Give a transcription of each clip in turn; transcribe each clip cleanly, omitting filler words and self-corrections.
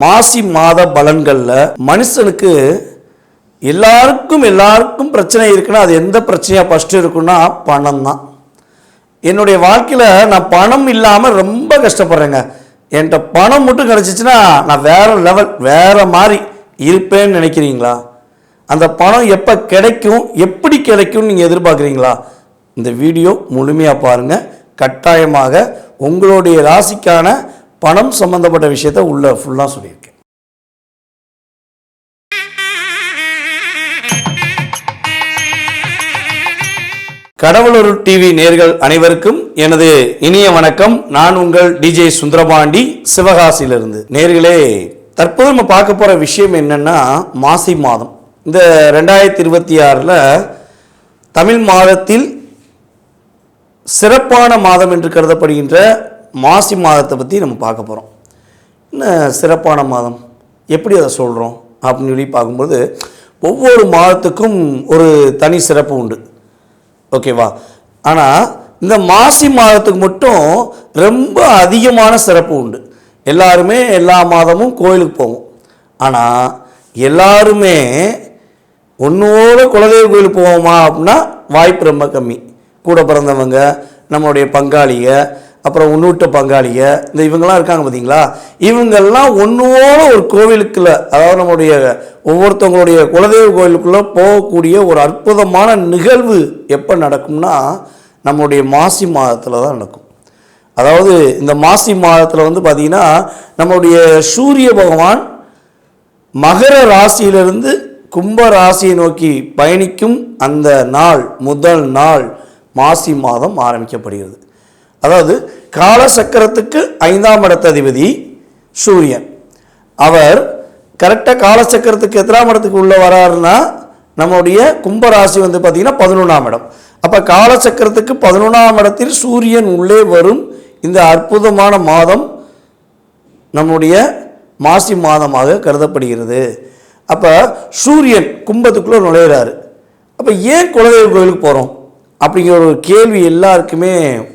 மாசி மாத பலன்களில் மனுஷனுக்கு எல்லாருக்கும் பிரச்சனை இருக்குன்னா அது எந்த பிரச்சனையாக ஃபஸ்ட்டு இருக்குன்னா பணம் தான். என்னுடைய வாழ்க்கையில் நான் பணம் இல்லாமல் ரொம்ப கஷ்டப்படுறேங்க. என்கிட்ட பணம் மட்டும் கிடச்சிச்சின்னா நான் வேறு லெவல் வேறு மாதிரி இருப்பேன்னு நினைக்கிறீங்களா? அந்த பணம் எப்போ கிடைக்கும், எப்படி கிடைக்கும்னு நீங்கள் எதிர்பார்க்குறீங்களா? இந்த வீடியோ முழுமையாக பாருங்கள். கட்டாயமாக உங்களுடைய ராசிக்கான பணம் சம்பந்தப்பட்ட விஷயத்தை உள்ள ஃபுல்லாக சொல்லியிருக்கேன். கடவுளொரு டிவி நேயர்கள் அனைவருக்கும் எனது இனிய வணக்கம். நான் உங்கள் டிஜே சுந்தரபாண்டி, சிவகாசியிலிருந்து. நேயர்களே, தற்போது நம்ம பார்க்க போகிற விஷயம் என்னென்னா மாசி மாதம். இந்த 2026 தமிழ் மாதத்தில் சிறப்பான மாதம் என்று கருதப்படுகின்ற மாசி மாதத்தை பற்றி நம்ம பார்க்க போகிறோம். என்ன சிறப்பான மாதம், எப்படி அதை சொல்கிறோம் அப்படின்னு சொல்லி பார்க்கும்போது ஒவ்வொரு மாதத்துக்கும் ஒரு தனி சிறப்பு உண்டு, ஓகேவா? ஆனால் இந்த மாசி மாதத்துக்கு மட்டும் ரொம்ப அதிகமான சிறப்பு உண்டு. எல்லாருமே எல்லா மாதமும் கோயிலுக்கு போவோம். ஆனால் எல்லாருமே ஒன்றோட குலதெய்வ கோயிலுக்கு போவோமா அப்படின்னா வாய்ப்பு ரொம்ப கம்மி. கூட பிறந்தவங்க, நம்மளுடைய பங்காளிக, அப்புறம் உன்னூட்ட பங்காளிக, இந்த இவங்கெல்லாம் இருக்காங்க பார்த்தீங்களா? இவங்கெல்லாம் ஒன்றோட ஒரு கோவிலுக்குள்ள, அதாவது நம்மளுடைய ஒவ்வொருத்தவங்களுடைய குலதெய்வ கோயிலுக்குள்ளே போகக்கூடிய ஒரு அற்புதமான நிகழ்வு எப்போ நடக்கும்னா நம்மளுடைய மாசி மாதத்தில் தான் நடக்கும். அதாவது இந்த மாசி மாதத்தில் வந்து பார்த்திங்கன்னா நம்மளுடைய சூரிய பகவான் மகர ராசியிலிருந்து கும்ப ராசியை நோக்கி பயணிக்கும் அந்த நாள், முதல் நாள் மாசி மாதம் ஆரம்பிக்கப்படுகிறது. அதாவது காலசக்கரத்துக்கு 5ஆம் இடத்த அதிபதி சூரியன். அவர் கரெக்டாக காலசக்கரத்துக்கு எத்தனாம் இடத்துக்கு உள்ளே வராருன்னா நம்மளுடைய கும்பராசி வந்து பார்த்திங்கன்னா 11ஆம் இடம். அப்போ காலசக்கரத்துக்கு 11ஆம் இடத்தில் சூரியன் உள்ளே வரும் இந்த அற்புதமான மாதம் நம்முடைய மாசி மாதமாக கருதப்படுகிறது. அப்போ சூரியன் கும்பத்துக்குள்ளே நுழையிறாரு. அப்போ ஏன் குலதெய்வ கோயிலுக்கு போகிறோம் அப்படிங்கிற ஒரு கேள்வி எல்லாருக்குமே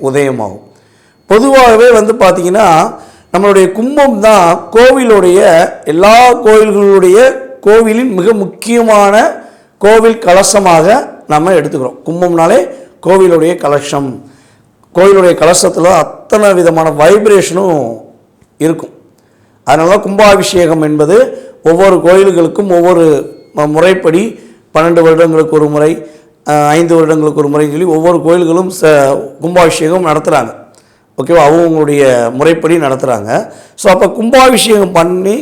உதயமாகும். பொதுவாகவே வந்து பார்த்திங்கன்னா நம்மளுடைய கும்பம் தான் கோவிலுடைய எல்லா கோவில்களுடைய கோவிலின் மிக முக்கியமான கோவில் கலசமாக நம்ம எடுத்துக்கிறோம். கும்பம்னாலே கோவிலுடைய கலசம். கோவிலுடைய கலசத்தில் அத்தனை விதமான வைப்ரேஷனும் இருக்கும். அதனால தான் கும்பாபிஷேகம் என்பது ஒவ்வொரு கோயில்களுக்கும் ஒவ்வொரு முறைப்படி 12 வருடங்களுக்கு ஒரு முறை, 5 வருடங்களுக்கு ஒரு முறைன்னு சொல்லி ஒவ்வொரு கோயில்களும் கும்பாபிஷேகம் நடத்துகிறாங்க, ஓகேவா? அவங்களுடைய முறைப்படி நடத்துகிறாங்க. ஸோ அப்போ கும்பாபிஷேகம் பண்ணி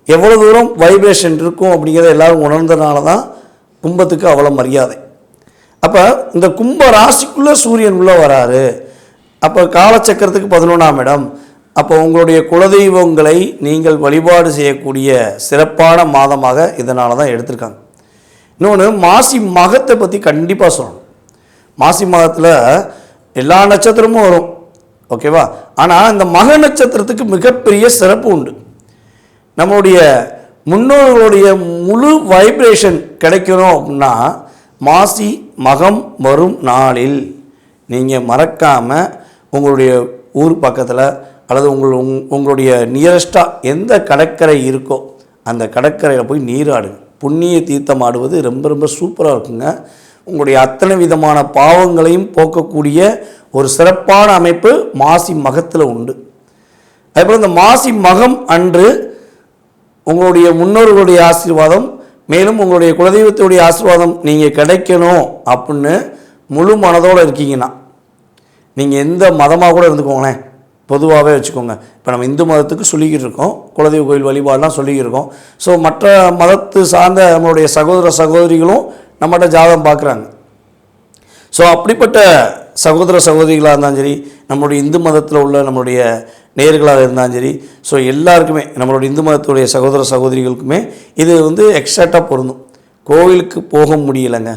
எவ்வளோ தூரம் வைப்ரேஷன் இருக்கும் அப்படிங்கிறத எல்லோரும் உணர்ந்தனால தான் கும்பத்துக்கு அவ்வளோ மரியாதை. அப்போ இந்த கும்ப ராசிக்குள்ளே சூரியன் உள்ளே வராரு. அப்போ காலச்சக்கரத்துக்கு 11ஆம் இடம். அப்போ உங்களுடைய குலதெய்வங்களை நீங்கள் வழிபாடு செய்யக்கூடிய சிறப்பான மாதமாக இதனால தான் எடுத்திருக்காங்க. இன்னொன்று, மாசி மகத்தை பற்றி கண்டிப்பாக சொல்லணும். மாசி மகத்தில் எல்லா நட்சத்திரமும் வரும், ஓகேவா? ஆனால் இந்த மக நட்சத்திரத்துக்கு மிகப்பெரிய சிறப்பு உண்டு. நம்மளுடைய முன்னோர்களுடைய முழு வைப்ரேஷன் கிடைக்கணும் அப்படின்னா மாசி மகம் வரும் நாளில் நீங்கள் மறக்காமல் உங்களுடைய ஊர் பக்கத்தில் அல்லது உங்களுடைய நியரஸ்டாக எந்த கடற்கரை இருக்கோ அந்த கடற்கரையில் போய் நீராடுங்க. புண்ணிய தீர்த்தம் ஆடுவது ரொம்ப ரொம்ப சூப்பராக இருக்குங்க. உங்களுடைய அத்தனை விதமான பாவங்களையும் போக்கக்கூடிய ஒரு சிறப்பான அமைப்பு மாசி மகத்தில் உண்டு. அதேபோல் இந்த மாசி மகம் அன்று உங்களுடைய முன்னோர்களுடைய ஆசீர்வாதம், மேலும் உங்களுடைய குலதெய்வத்துடைய ஆசீர்வாதம் நீங்கள் கிடைக்கணும் அப்படின்னு முழு மனதோடு இருக்கீங்கன்னா, நீங்கள் எந்த மதமாக கூட இருந்துக்கோங்களேன், பொதுவாகவே வச்சுக்கோங்க. இப்போ நம்ம இந்து மதத்துக்கு சொல்லிக்கிட்டு இருக்கோம், குலதெய்வ கோயில் வழிபாடெலாம் சொல்லிக்கிருக்கோம். ஸோ மற்ற மதத்து சார்ந்த நம்மளுடைய சகோதர சகோதரிகளும் நம்மகிட்ட ஜாதகம் பார்க்குறாங்க. ஸோ அப்படிப்பட்ட சகோதர சகோதரிகளாக இருந்தாலும் சரி, நம்மளுடைய இந்து மதத்தில் உள்ள நம்மளுடைய நேயர்களாக இருந்தாலும் சரி, ஸோ எல்லாருக்குமே நம்மளுடைய இந்து மதத்துடைய சகோதர சகோதரிகளுக்குமே இது வந்து எக்ஸாக்டாக பொருந்தும். கோவிலுக்கு போக முடியலைங்க,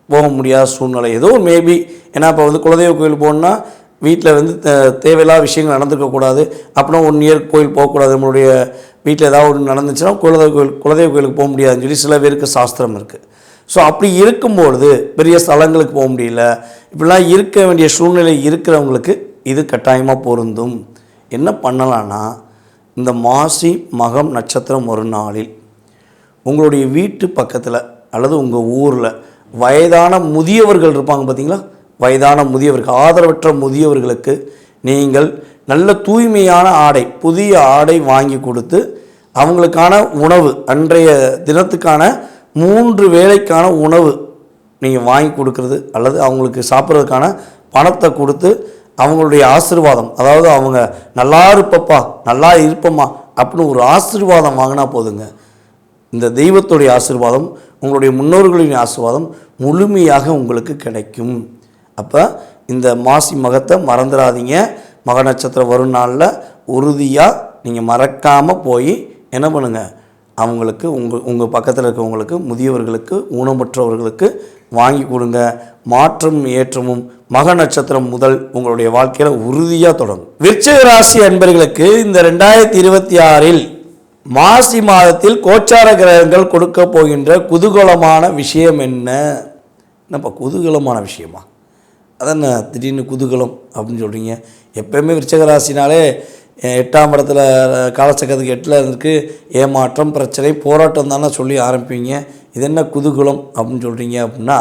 போக முடியாத சூழ்நிலை ஏதோ மேபி. ஏன்னா இப்போ வந்து குலதெய்வ கோயில் போகணுன்னா வீட்டில் வந்து தேவையில்லாத விஷயங்கள் நடந்துக்கக்கூடாது, அப்படின்னா 1 இயர் கோயில் போகக்கூடாது. நம்மளுடைய வீட்டில் ஏதாவது ஒன்று நடந்துச்சுன்னா குலதெய்வ கோயிலுக்கு போக முடியாதுன்னு சொல்லி சில பேருக்கு சாஸ்திரம் இருக்குது. ஸோ அப்படி இருக்கும்பொழுது பெரிய ஸ்தலங்களுக்கு போக முடியல, இப்படிலாம் இருக்க வேண்டிய சூழ்நிலை இருக்கிறவங்களுக்கு இது கட்டாயமாக பொருந்தும். என்ன பண்ணலான்னா, இந்த மாசி மகம் நட்சத்திரம் ஒரு நாளில் உங்களுடைய வீட்டு பக்கத்தில் அல்லது உங்கள் ஊரில் வயதான முதியவர்கள் இருப்பாங்க பார்த்தீங்களா, வயதான முதியவர்கள், ஆதரவற்ற முதியவர்களுக்கு நீங்கள் நல்ல தூய்மையான ஆடை, புதிய ஆடை வாங்கி கொடுத்து அவங்களுக்கான உணவு, அன்றைய தினத்துக்கான 3 வேளைக்கான உணவு நீங்கள் வாங்கி கொடுக்கறது அல்லது அவங்களுக்கு சாப்பிட்றதுக்கான பணத்தை கொடுத்து அவங்களுடைய ஆசீர்வாதம், அதாவது அவங்க நல்லா இருப்பப்பா, நல்லா இருப்பம்மா அப்படின்னு ஒரு ஆசீர்வாதம் வாங்கினா போதுங்க. இந்த தெய்வத்துடைய ஆசீர்வாதம், உங்களுடைய முன்னோர்களின் ஆசீர்வாதம் முழுமையாக உங்களுக்கு கிடைக்கும். அப்போ இந்த மாசி மகத்தை மறந்துடாதீங்க. மக நட்சத்திரம் வரும் நாளில் உறுதியாக நீங்கள் மறக்காமல் போய் என்ன பண்ணுங்கள், அவங்களுக்கு உங்கள் பக்கத்தில் இருக்கவங்களுக்கு, முதியவர்களுக்கு, ஊனமுற்றவர்களுக்கு வாங்கி கொடுங்க. மாற்றம் ஏற்றமும் மக நட்சத்திரம் முதல் உங்களுடைய வாழ்க்கையில் உறுதியாக தொடங்கும். விருச்சிக ராசி அன்பர்களுக்கு இந்த 2026இல் மாசி மாதத்தில் கோச்சார கிரகங்கள் கொடுக்க போகின்ற குதூகலமான விஷயம் என்னப்பா? குதூகலமான விஷயமா? அதான் திடீர்னு குதூகலம் அப்படின்னு சொல்கிறீங்க. எப்போயுமே விருச்சிக ராசினாலே 8ஆம் இடத்துல காலச்சக்கரத்துக்கு 8ல் இருக்கு, ஏமாற்றம், பிரச்சனை, போராட்டம் தானே சொல்லி ஆரம்பிப்பீங்க. இது என்ன குதூகலம் அப்படின்னு சொல்கிறீங்க அப்படின்னா,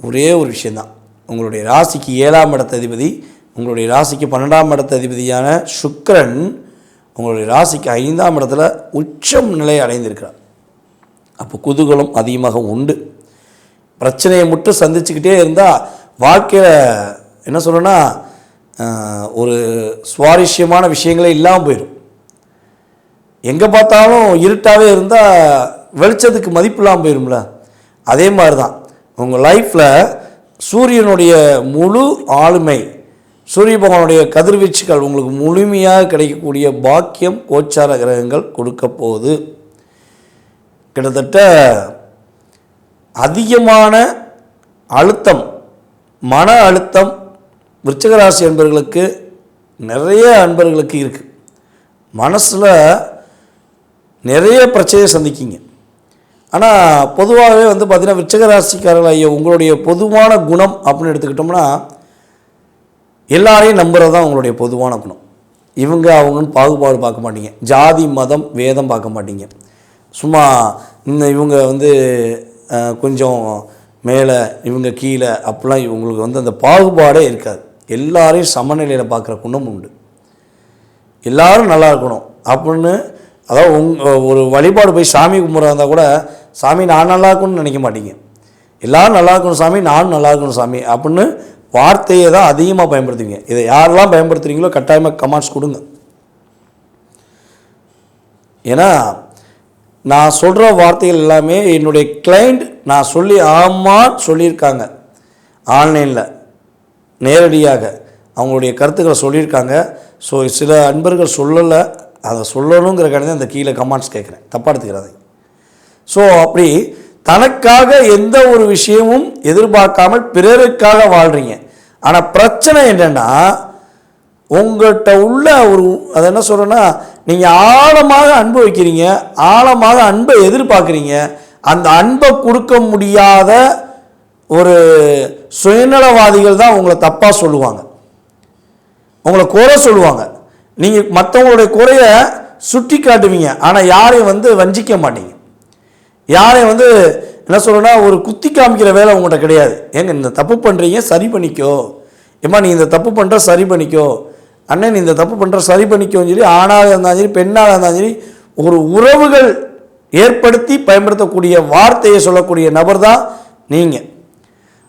ஒரே ஒரு விஷயந்தான். உங்களுடைய ராசிக்கு 7ஆம் இடத்த அதிபதி, உங்களுடைய ராசிக்கு 12ஆம் இடத்த அதிபதியான சுக்கிரன் உங்களுடைய ராசிக்கு 5ஆம் இடத்துல உச்சம் நிலை அடைந்திருக்கிறார். அப்போ குதூகலம் அதிகமாக உண்டு. பிரச்சனையை மட்டும் சந்திச்சுக்கிட்டே இருந்தால் வாழ்க்கையில் என்ன சொல்கிறேன்னா, ஒரு சுவாரஸ்யமான விஷயங்களே இல்லாமல் போயிடும். எங்கே பார்த்தாலும் இருட்டாகவே இருந்தால் வெளிச்சத்துக்கு மதிப்பு இல்லாமல் போயிடும்ல. அதே மாதிரி தான் உங்கள் லைஃப்பில் சூரியனுடைய முழு ஆளுமை, சூரிய பகவானுடைய கதிர்வீச்சுகள் உங்களுக்கு முழுமையாக கிடைக்கக்கூடிய பாக்கியம் கோச்சார கிரகங்கள் கொடுக்க போகுது. கிட்டத்தட்ட அதிகமான அழுத்தம், மன அழுத்தம் விருச்சிக ராசி அன்பர்களுக்கு, நிறைய அன்பர்களுக்கு இருக்குது. மனசில் நிறைய பிரச்சனையை சந்திக்கிங்க. ஆனால் பொதுவாகவே பார்த்திங்கன்னா விருச்சிக ராசிக்காரர்கள் ஐயா, உங்களுடைய பொதுவான குணம் அப்படின்னு எடுத்துக்கிட்டோம்னா, எல்லாரையும் நம்புறது தான் உங்களுடைய பொதுவான குணம். இவங்க அவங்கன்னு பாகுபாடு பார்க்க மாட்டீங்க. ஜாதி, மதம், வேதம் பார்க்க மாட்டீங்க. சும்மா இவங்க கொஞ்சம் மேலே, இவங்க கீழே, அப்படிலாம் இவங்களுக்கு அந்த பாகுபாடே இருக்காது. எல்லாரையும் சமநிலையில் பார்க்குற குணம் உண்டு. எல்லோரும் நல்லா இருக்கணும் அப்படின்னு, அதாவது ஒரு வழிபாடு போய் சாமி கும்பிட்றா இருந்தால் கூட, சாமி நான் நல்லா இருக்கணும்னு நினைக்க மாட்டீங்க. எல்லோரும் நல்லா இருக்கணும் சாமி, நானும் நல்லா இருக்கணும் சாமி அப்படின்னு வார்த்தையை தான் அதிகமாக பயன்படுத்துவீங்க. இதை யாரெல்லாம் பயன்படுத்துகிறீங்களோ கட்டாயமாக கமெண்ட்ஸ் கொடுங்க. ஏன்னா நான் சொல்கிற வார்த்தைகள் எல்லாமே என்னுடைய கிளைண்ட் நான் சொல்லி ஆமான்னு சொல்லியிருக்காங்க. ஆன்லைனில் நேரடியாக அவங்களுடைய கருத்துக்களை சொல்லியிருக்காங்க. ஸோ சில அன்பர்கள் சொல்லலை, அதை சொல்லணுங்கிற கணக்கு அந்த கீழே கமெண்ட்ஸ் கேட்குறேன், தப்பாக எடுத்துக்கிறாங்க. ஸோ அப்படி தனக்காக எந்த ஒரு விஷயமும் எதிர்பார்க்காமல் பிறருக்காக வாழ்கிறீங்க. ஆனால் பிரச்சனை என்னென்னா, உங்கள்கிட்ட உள்ள அதை என்ன சொல்கிறேன்னா, நீங்கள் ஆழமாக அன்பு வைக்கிறீங்க, ஆழமாக அன்பை எதிர்பார்க்குறீங்க. அந்த அன்பை கொடுக்க முடியாத ஒரு சுயநலவாதிகள் தான் உங்களை தப்பாக சொல்லுவாங்க, உங்களை குறை சொல்லுவாங்க. நீங்கள் மற்றவங்களுடைய குறையை சுட்டி காட்டுவீங்க, ஆனால் யாரையும் வஞ்சிக்க மாட்டீங்க. யாரையும் என்ன சொல்கிறேன்னா, ஒரு குத்தி காமிக்கிற வேலை உங்கள்கிட்ட கிடையாது. ஏங்க இந்த தப்பு பண்ணுறீங்க, சரி பண்ணிக்கோ. ஏம்மா நீ இந்த தப்பு பண்ணுற, சரி பண்ணிக்கோ. அண்ணன் நீ இந்த தப்பு பண்ணுற, சரி பண்ணிக்கோன்னு சொல்லி ஆணாக இருந்தாலும் சரி, பெண்ணாக இருந்தாலும் சரி, ஒரு உறவுகள் ஏற்படுத்தி பயன்படுத்தக்கூடிய வார்த்தையை சொல்லக்கூடிய நபர் தான் நீங்கள்.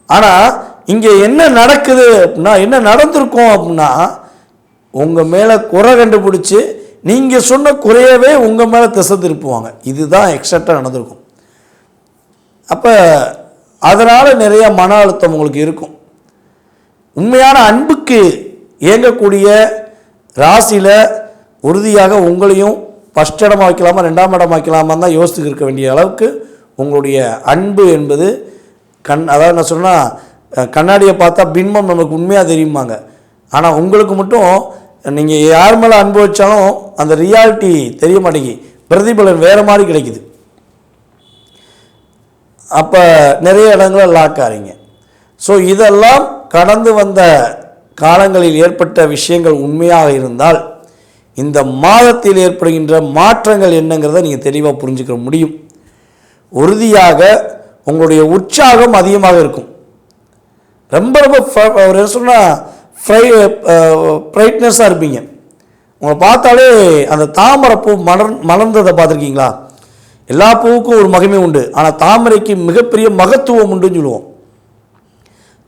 ஆனால் இங்கே என்ன நடக்குது அப்படின்னா, என்ன நடந்திருக்கும் அப்படின்னா, உங்கள் மேலே குறை கண்டுபிடிச்சி நீங்கள் சொன்ன குறையவே உங்கள் மேலே திசை திருப்புவாங்க. இதுதான் எக்ஸாக்டாக நடந்திருக்கும். அப்போ அதனால் நிறைய மன அழுத்தம் உங்களுக்கு இருக்கும். உண்மையான அன்புக்கு இயங்கக்கூடிய ராசியில் உறுதியாக உங்களையும் ஃபஸ்ட் இடமா வைக்கலாமா, 2ஆம் இடமா வைக்கலாமா தான் யோசித்து இருக்க வேண்டிய அளவுக்கு உங்களுடைய அன்பு என்பது அதாவது என்ன சொன்னால், கண்ணாடியை பார்த்தா பின்பம் நமக்கு உண்மையாக தெரியுமாங்க. ஆனால் உங்களுக்கு மட்டும் நீங்கள் யார் மேலே அன்பு வச்சாலும் அந்த ரியாலிட்டி தெரிய மாட்டேங்கி, பிரதிபலன் வேறு மாதிரி கிடைக்குது. அப்போ நிறைய இடங்களில் லாக் ஆகிறீங்க. ஸோ இதெல்லாம் கடந்து வந்த காலங்களில் ஏற்பட்ட விஷயங்கள் உண்மையாக இருந்தால் இந்த மாதத்தில் ஏற்படுகின்ற மாற்றங்கள் என்னங்கிறத நீங்கள் தெளிவாக புரிஞ்சுக்க முடியும். உறுதியாக உங்களுடைய உற்சாகம் அதிகமாக இருக்கும். ரொம்ப ரொம்ப ஒரு சொன்னால் பிரைட்னஸாக இருப்பீங்க. உங்களை பார்த்தாலே அந்த தாமரை பூ மலர்ந்ததை பார்த்துருக்கீங்களா? எல்லா பூவுக்கும் ஒரு மகிமை உண்டு, ஆனால் தாமரைக்கு மிகப்பெரிய மகத்துவம் உண்டுன்னு சொல்லுவோம்.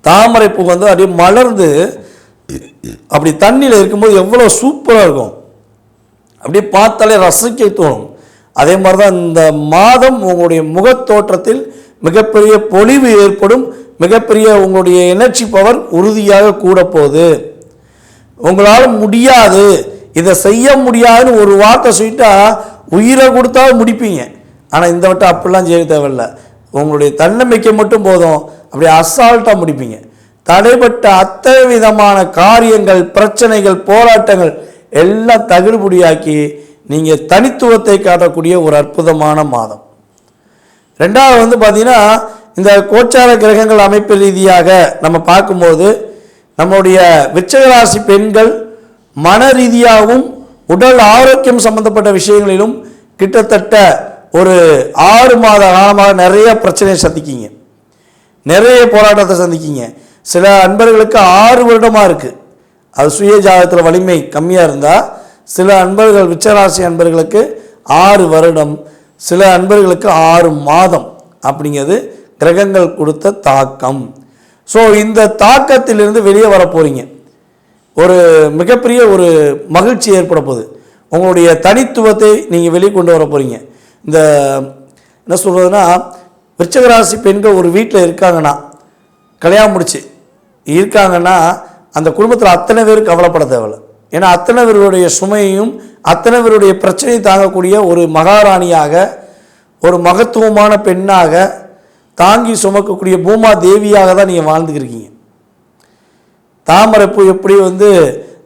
தாமரை பூ வந்து அப்படியே மலர்ந்து அப்படி தண்ணியில் இருக்கும்போது எவ்வளோ சூப்பராக இருக்கும், அப்படியே பார்த்தாலே ரசிக்க தோணும். அதே மாதிரி தான் இந்த மாதம் உங்களுடைய முகத்தோற்றத்தில் மிகப்பெரிய பொலிவு ஏற்படும். மிகப்பெரிய உங்களுடைய எனர்ஜி பவர் உறுதியாக கூட போகுது. உங்களால் முடியாது, இதை செய்ய முடியாதுன்னு ஒரு வார்த்தை சொல்லிட்டா உயிரை கொடுத்தாலும் முடிப்பீங்க. ஆனால் இந்த வட்டம் அப்படிலாம் செய்ய தேவையில்லை. உங்களுடைய தன்னம்பிக்கை மட்டும் போதும், அப்படியே அசால்ட்டாக முடிப்பீங்க. தடைப்பட்ட அத்தனை விதமான காரியங்கள், பிரச்சனைகள், போராட்டங்கள் எல்லாம் தகுதிபடியாக்கி நீங்கள் தனித்துவத்தை காட்டக்கூடிய ஒரு அற்புதமான மாதம். ரெண்டாவது வந்து பார்த்தீங்கன்னா, இந்த கோச்சார கிரகங்கள் அமைப்பு ரீதியாக நம்ம பார்க்கும்போது நம்முடைய விருச்சிக ராசி பெண்கள் மன ரீதியாகவும் உடல் ஆரோக்கியம் சம்பந்தப்பட்ட விஷயங்களிலும் கிட்டத்தட்ட ஒரு 6 மாத காலமாக நிறைய பிரச்சனையை சந்திக்கிங்க, நிறைய போராட்டத்தை சந்திக்கிங்க. சில அன்பர்களுக்கு 6 வருடமாக இருக்குது. அது சுய ஜாதகத்தில் வலிமை கம்மியாக இருந்தால் சில அன்பர்கள், விருச்சிகராசி அன்பர்களுக்கு 6 வருடம், சில அன்பர்களுக்கு 6 மாதம் அப்படிங்கிறது கிரகங்கள் கொடுத்த தாக்கம். ஸோ இந்த தாக்கத்திலிருந்து வெளியே வர போகிறீங்க. ஒரு மிகப்பெரிய ஒரு மகிழ்ச்சி ஏற்பட போகுது. உங்களுடைய தனித்துவத்தை நீங்கள் வெளியே கொண்டு வர போகிறீங்க. இந்த என்ன சொல்கிறதுனா, விருச்சிகராசி பெண்கள் ஒரு வீட்டில் இருக்காங்கன்னா, கல்யாணம் முடிச்சு இருக்காங்கன்னா, அந்த குடும்பத்தில் அத்தனை பேரும் கவலைப்பட தேவையில்லை. ஏன்னா அத்தனை பேருடைய சுமையையும் அத்தனை பேருடைய பிரச்சனையை தாங்கக்கூடிய ஒரு மகாராணியாக, ஒரு மகத்துவமான பெண்ணாக, தாங்கி சுமக்கக்கூடிய பூமா தேவியாக தான் நீங்கள் வாழ்ந்துக்கிருக்கீங்க. தாமரைப்பூ எப்படி வந்து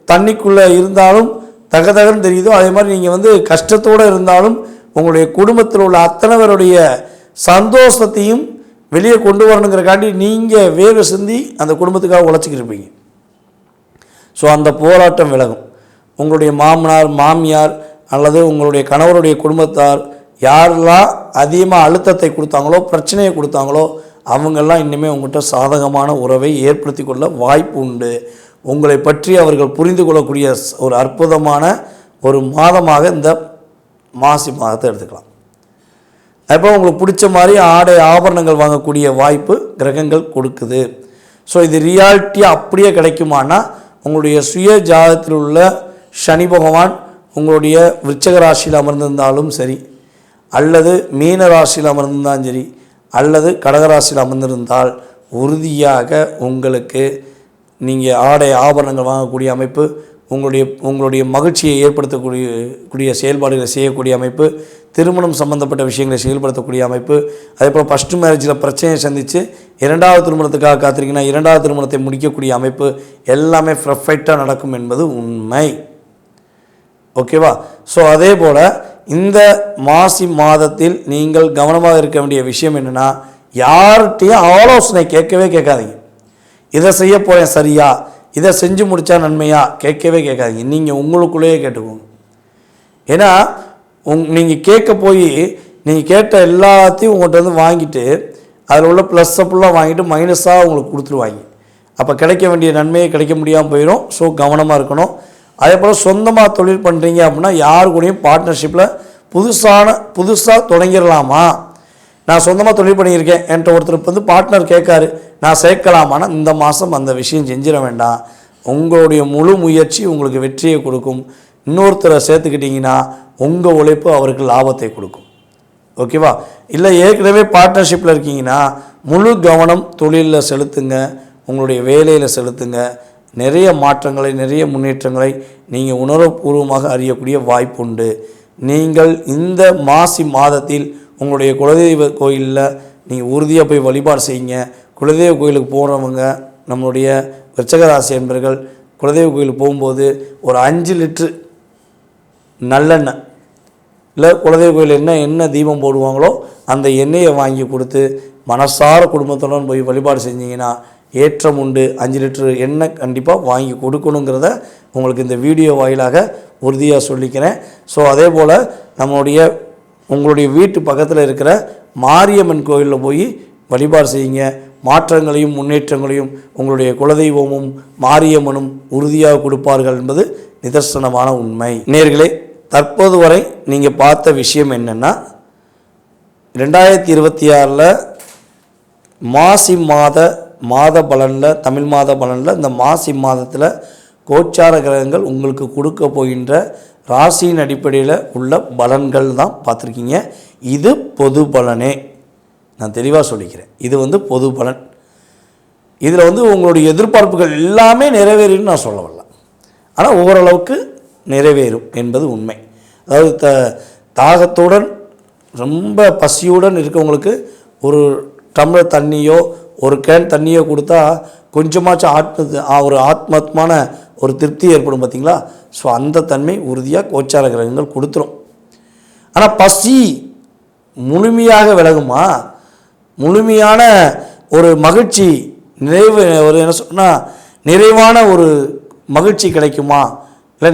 தண்ணிக்குள்ளே இருந்தாலும் தகதகன்னு தெரியுதோ, அதே மாதிரி நீங்கள் வந்து கஷ்டத்தோடு இருந்தாலும் உங்களுடைய குடும்பத்தில் உள்ள அத்தனை பேருடைய சந்தோஷத்தையும் வெளியே கொண்டு வரணுங்கிறக்காண்டி நீங்கள் வேர்வை சிந்தி அந்த குடும்பத்துக்காக உழைச்சிக்கிருப்பீங்க. ஸோ அந்த போராட்டம் விலகும். உங்களுடைய மாமனார், மாமியார் அல்லது உங்களுடைய கணவருடைய குடும்பத்தார் யாரெல்லாம் அதிகமாக அழுத்தத்தை கொடுத்தாங்களோ, பிரச்சனையை கொடுத்தாங்களோ, அவங்கெல்லாம் இனிமேல் உங்கள்கிட்ட சாதகமான உறவை ஏற்படுத்தி கொள்ள வாய்ப்பு உண்டு. உங்களை பற்றி அவர்கள் புரிந்து கொள்ளக்கூடிய ஒரு அற்புதமான ஒரு மாதமாக இந்த மாசி மாதத்தை எடுத்துக்கலாம். அப்போ உங்களுக்கு பிடிச்ச மாதிரி ஆடை ஆபரணங்கள் வாங்கக்கூடிய வாய்ப்பு கிரகங்கள் கொடுக்குது. ஸோ இது ரியாலிட்டியாக அப்படியே கிடைக்குமானா, உங்களுடைய சுய ஜாதகத்தில் உள்ள சனி பகவான் உங்களுடைய விருச்சிக ராசியில் அமர்ந்திருந்தாலும் சரி, அல்லது மீன ராசியில் அமர்ந்திருந்தாலும் சரி, அல்லது கடகராசியில் அமர்ந்திருந்தால் உறுதியாக உங்களுக்கு நீங்கள் ஆடை ஆபரணங்கள் வாங்கக்கூடிய அமைப்பு, உங்களுடைய மகிழ்ச்சியை ஏற்படுத்தக்கூடிய செயல்பாடுகளை செய்யக்கூடிய அமைப்பு, திருமணம் சம்பந்தப்பட்ட விஷயங்களை செயல்படுத்தக்கூடிய அமைப்பு, அதே போல் ஃபஸ்ட்டு மேரேஜில் பிரச்சனையை சந்தித்து 2வது திருமணத்துக்காக காத்திருக்கீங்கன்னா 2வது திருமணத்தை முடிக்கக்கூடிய அமைப்பு எல்லாமே பர்ஃபெக்டாக நடக்கும் என்பது உண்மை. ஓகேவா? ஸோ அதே போல் இந்த மாசி மாதத்தில் நீங்கள் கவனமாக இருக்க வேண்டிய விஷயம் என்னென்னா, யார்கிட்டையும் ஆலோசனை கேட்கவே கேட்காதீங்க. இதை செய்ய போகிறேன் சரியா, இதை செஞ்சு முடித்தா நன்மையா கேட்கவே கேட்காதீங்க. நீங்கள் உங்களுக்குள்ளேயே கேட்டுக்கோங்க. ஏன்னா நீங்கள் கேட்க போய் நீங்கள் கேட்ட எல்லாத்தையும் உங்கள்கிட்ட வந்து வாங்கிட்டு அதில் உள்ள ப்ளஸ்ஸை ஃபுல்லாக வாங்கிட்டு மைனஸாக உங்களுக்கு கொடுத்துருவாங்க. அப்போ கிடைக்க வேண்டிய நன்மையை கிடைக்க முடியாமல் போயிடும். ஸோ கவனமாக இருக்கணும். அதே போல் சொந்தமாக தொழில் பண்ணுறீங்க அப்படின்னா யாரு கூடயும் பார்ட்னர்ஷிப்பில் புதுசாக தொடங்கிடலாமா, நான் சொந்தமாக தொழில் பண்ணியிருக்கேன், என்கிட்ட ஒருத்தர் வந்து பார்ட்னர் கேட்காரு, நான் சேர்க்கலாமான்னா இந்த மாதம் அந்த விஷயம் செஞ்சிட வேண்டாம். உங்களுடைய முழு முயற்சி உங்களுக்கு வெற்றியை கொடுக்கும். இன்னொருத்தரை சேர்த்துக்கிட்டிங்கன்னா உங்கள் உழைப்பு அவருக்கு லாபத்தை கொடுக்கும். ஓகேவா? இல்லை ஏற்கனவே பார்ட்னர்ஷிப்பில் இருக்கீங்கன்னா முழு கவனம் தொழிலில் செலுத்துங்க, உங்களுடைய வேலையில் செலுத்துங்க. நிறைய மாற்றங்களை, நிறைய முன்னேற்றங்களை நீங்கள் உணர்வுபூர்வமாக அறியக்கூடிய வாய்ப்பு உண்டு. நீங்கள் இந்த மாசி மாதத்தில் உங்களுடைய குலதெய்வ கோயிலில் நீங்கள் உறுதியாக போய் வழிபாடு செய்யுங்க. குலதெய்வ கோயிலுக்கு போகிறவங்க, நம்மளுடைய விருச்சிக ராசி என்பர்கள் குலதெய்வ கோயிலுக்கு போகும்போது ஒரு 5 லிட்ரு நல்லெண்ணெய், இல்லை குலதெய்வ கோயில் என்ன தீபம் போடுவாங்களோ அந்த எண்ணெயை வாங்கி கொடுத்து மனசார குடும்பத்துடன் போய் வழிபாடு செஞ்சிங்கன்னா ஏற்றம் உண்டு. 5 லிட்டரு எண்ணெய் கண்டிப்பாக வாங்கி கொடுக்கணுங்கிறத உங்களுக்கு இந்த வீடியோ வாயிலாக உறுதியாக சொல்லிக்கிறேன். ஸோ அதே போல் உங்களுடைய வீட்டு பக்கத்தில் இருக்கிற மாரியம்மன் கோயிலில் போய் வழிபாடு செய்யுங்க. மாற்றங்களையும் முன்னேற்றங்களையும் உங்களுடைய குலதெய்வமும் மாரியம்மனும் உறுதியாக கொடுப்பார்கள் என்பது நிதர்சனமான உண்மை. நேயர்களே, தற்போது வரை நீங்கள் பார்த்த விஷயம் என்னென்னா, 2026 மாசி மாத பலனில், தமிழ் மாத பலனில் இந்த மாசி மாதத்தில் கோச்சார கிரகங்கள் உங்களுக்கு கொடுக்க போகின்ற ராசியின் அடிப்படையில் உள்ள பலன்கள் தான் பார்த்துருக்கீங்க. இது பொது பலனே, நான் தெளிவாக சொல்லிக்கிறேன். இது பொது பலன். இதில் உங்களுடைய எதிர்பார்ப்புகள் எல்லாமே நிறைவேறும்னு நான் சொல்ல வரல, ஆனால் ஓரளவுக்கு நிறைவேறும் என்பது உண்மை. அதாவது தாகத்துடன் ரொம்ப பசியுடன் இருக்கவங்களுக்கு ஒரு டம்ளர் தண்ணியோ ஒரு கேன் தண்ணியோ கொடுத்தா கொஞ்சமாச்சும் ஒரு ஆத்மாத்மான ஒரு திருப்தி ஏற்படும் பார்த்தீங்களா? ஸோ அந்த தன்மை உறுதியாக கோச்சார கிரகங்கள் கொடுத்துரும். ஆனால் பசி முழுமையாக விலகுமா? முழுமையான ஒரு மகிழ்ச்சி நிறைவான ஒரு மகிழ்ச்சி கிடைக்குமா? இல்லை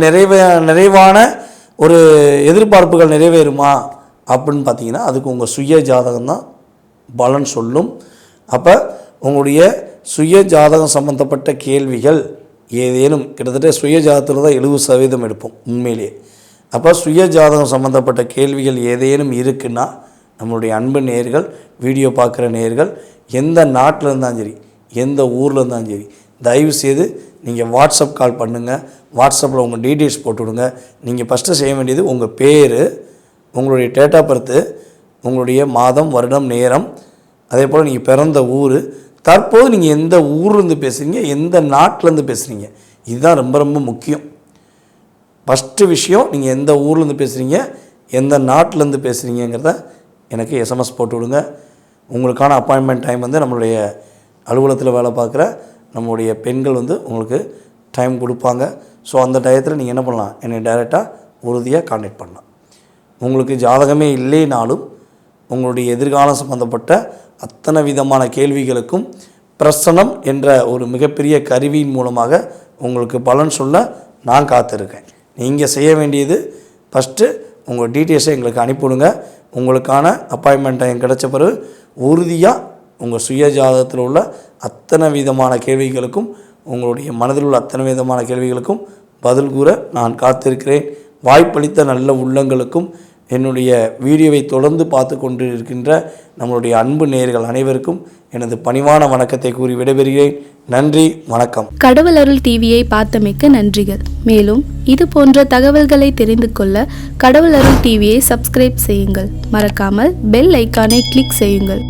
நிறைவான ஒரு எதிர்பார்ப்புகள் நிறைவேறுமா அப்படின்னு பார்த்தீங்கன்னா, அதுக்கு உங்கள் சுய ஜாதகம் தான் பலன் சொல்லும். அப்போ உங்களுடைய சுய ஜாதகம் சம்பந்தப்பட்ட கேள்விகள் ஏதேனும், கிட்டத்தட்ட சுய ஜாதகத்தில் தான் 70% எடுப்போம் உண்மையிலேயே. அப்போ சுய ஜாதகம் சம்மந்தப்பட்ட கேள்விகள் ஏதேனும் இருக்குன்னா, நம்மளுடைய அன்பு நேயர்கள், வீடியோ பார்க்குற நேயர்கள், எந்த நாட்டில் இருந்தாலும் சரி, எந்த ஊரில் இருந்தாலும் சரி, தயவுசெய்து நீங்கள் வாட்ஸ்அப் கால் பண்ணுங்கள். வாட்ஸ்அப்பில் உங்கள் டீட்டெயில்ஸ் போட்டு விடுங்க. நீங்கள் ஃபஸ்ட்டு செய்ய வேண்டியது உங்கள் பேர், உங்களுடைய டேட் ஆஃப் பர்த்து, உங்களுடைய மாதம், வருடம், நேரம், அதே போல் நீங்கள் பிறந்த ஊர், தற்போது நீங்கள் எந்த ஊர்லேருந்து பேசுகிறீங்க, எந்த நாட்டிலேருந்து பேசுகிறீங்க, இதுதான் ரொம்ப ரொம்ப முக்கியம். ஃபஸ்ட்டு விஷயம், நீங்கள் எந்த ஊர்லேருந்து பேசுகிறீங்க, எந்த நாட்டிலேருந்து பேசுகிறீங்கிறத எனக்கு எஸ்எம்எஸ் போட்டு விடுங்க. உங்களுக்கான அப்பாயின்மெண்ட் டைம் நம்மளுடைய அலுவலகத்தில் வேலை பார்க்குற நம்மளுடைய பெண்கள் உங்களுக்கு டைம் கொடுப்பாங்க. ஸோ அந்த டயத்தில் நீங்கள் என்ன பண்ணலாம், என்னை டைரெக்டாக உறுதியாக கான்டாக்ட் பண்ணலாம். உங்களுக்கு ஜாதகமே இல்லைனாலும் உங்களுடைய எதிர்காலம் சம்பந்தப்பட்ட அத்தனை விதமான கேள்விகளுக்கும் பிரசனம் என்ற ஒரு மிகப்பெரிய கருவியின் மூலமாக உங்களுக்கு பலன் சொல்ல நான் காத்திருக்கேன். நீங்கள் செய்ய வேண்டியது ஃபஸ்ட்டு உங்கள் டீட்டெயில்ஸை எங்களுக்கு அனுப்பிவிடுங்க. உங்களுக்கான அப்பாயின்மெண்ட் டைம் கிடைச்ச பிறகு உறுதியாக உங்கள் சுய ஜாதகத்தில் உள்ள அத்தனை விதமான கேள்விகளுக்கும், உங்களுடைய மனதில் உள்ள அத்தனை விதமான கேள்விகளுக்கும் பதில் கூற நான் காத்திருக்கிறேன். வாய்ப்பளித்த நல்ல உள்ளங்களுக்கும், என்னுடைய வீடியோவை தொடர்ந்து பார்த்து கொண்டு இருக்கின்ற நம்மளுடைய அன்பு நேயர்கள் அனைவருக்கும் எனது பணிவான வணக்கத்தை கூறி விடைபெறுகிறேன். நன்றி, வணக்கம். கடவுள் அருள் டிவியை பார்த்தமைக்க நன்றிகள். மேலும் இது போன்ற தகவல்களை தெரிந்து கொள்ள கடவுள் அருள் டிவியை சப்ஸ்கிரைப் செய்யுங்கள். மறக்காமல் பெல் ஐக்கானை கிளிக் செய்யுங்கள்.